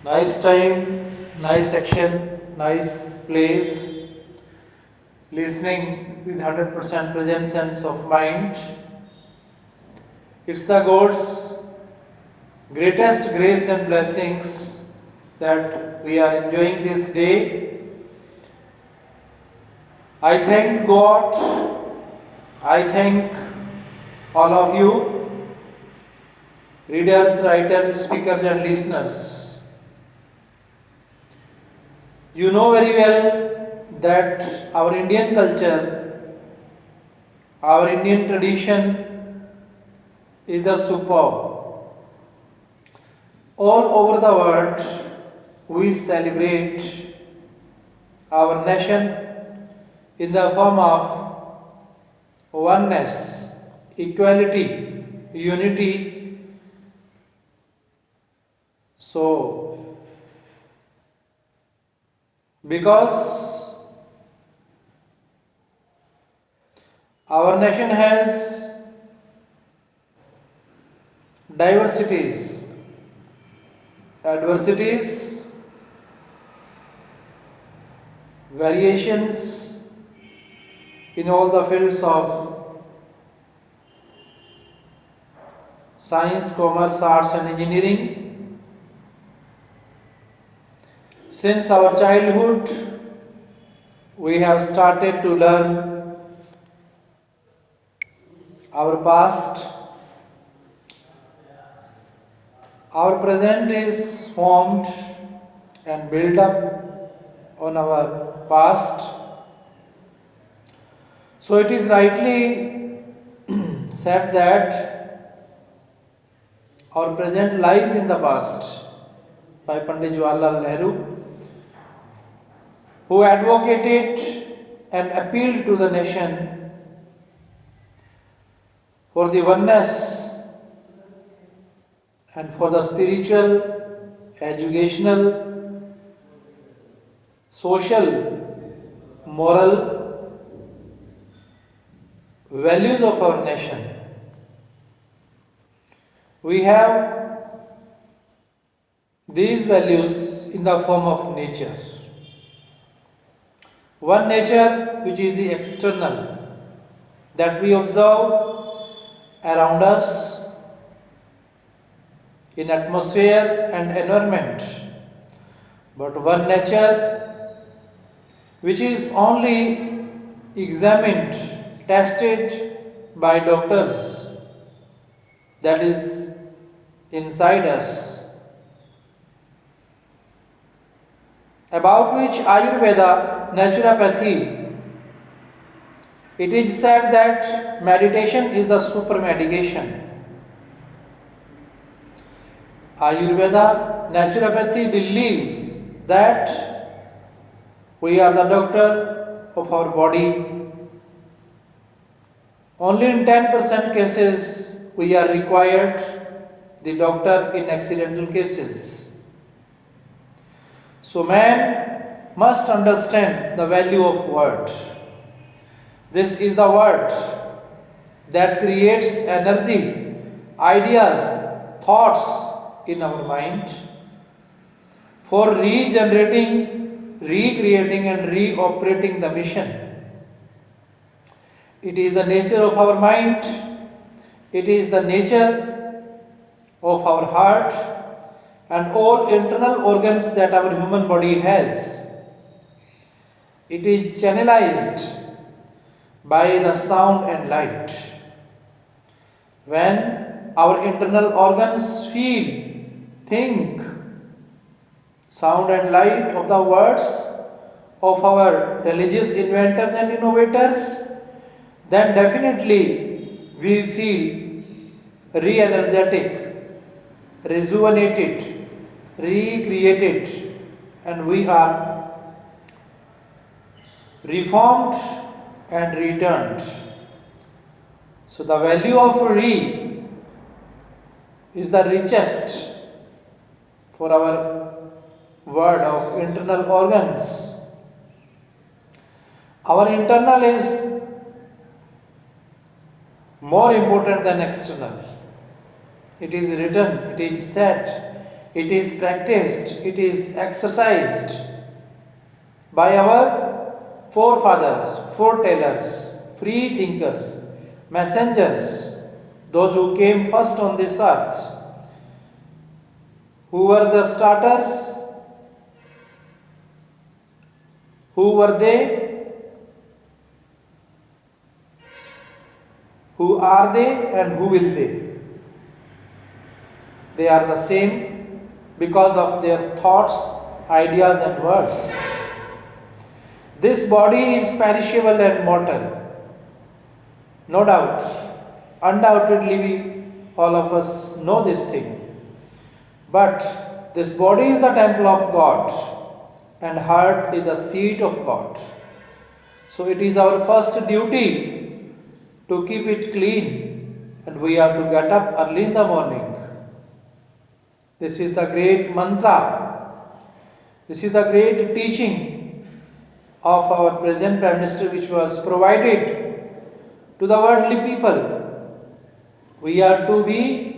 Nice time, nice action, nice place, listening with 100% present sense of mind. It's the God's greatest grace and blessings that we are enjoying this day. I thank God, I thank all of you, readers, writers, speakers, and listeners. You know very well that our Indian culture, our Indian tradition is a superb. All over the world, we celebrate our nation in the form of oneness, equality, unity. So, because our nation has diversities, adversities, variations in all the fields of science, commerce, arts, and engineering. Since our childhood, we have started to learn our past. Our present is formed and built up on our past. So it is rightly said that our present lies in the past by Pandit Jawaharlal Nehru, who advocated and appealed to the nation for the oneness and for the spiritual, educational, social, moral values of our nation. We have these values in the form of nature. One nature which is the external, that we observe around us in atmosphere and environment, but one nature which is only examined, tested by doctors, that is inside us, about which Ayurveda, naturopathy, it is said that meditation is the super medication. Ayurveda, naturopathy believes that we are the doctor of our body. Only in 10% cases we are required the doctor in accidental cases. So man must understand the value of word. This is the word that creates energy, ideas, thoughts in our mind for regenerating, recreating and reoperating the mission. It is the nature of our mind, it is the nature of our heart and all internal organs that our human body has. It is channelized by the sound and light. When our internal organs feel, think, sound and light of the words of our religious inventors and innovators, then definitely we feel re-energetic, rejuvenated, recreated, and we are reformed and returned. So the value of re is the richest for our word of internal organs. Our internal is more important than external. it is written, it is said, it is practiced, it is exercised by our forefathers, foretellers, free thinkers, messengers, those who came first on this earth. Who were the starters? Who were they? Who are they and who will they? They are the same because of their thoughts, ideas and words. This body is perishable and mortal. No doubt, undoubtedly all of us know this thing. But this body is the temple of God and heart is the seat of God. So it is our first duty to keep it clean, and we have to get up early in the morning. This is the great mantra. This is the great teaching of our present Prime Minister, which was provided to the worldly people. We are to be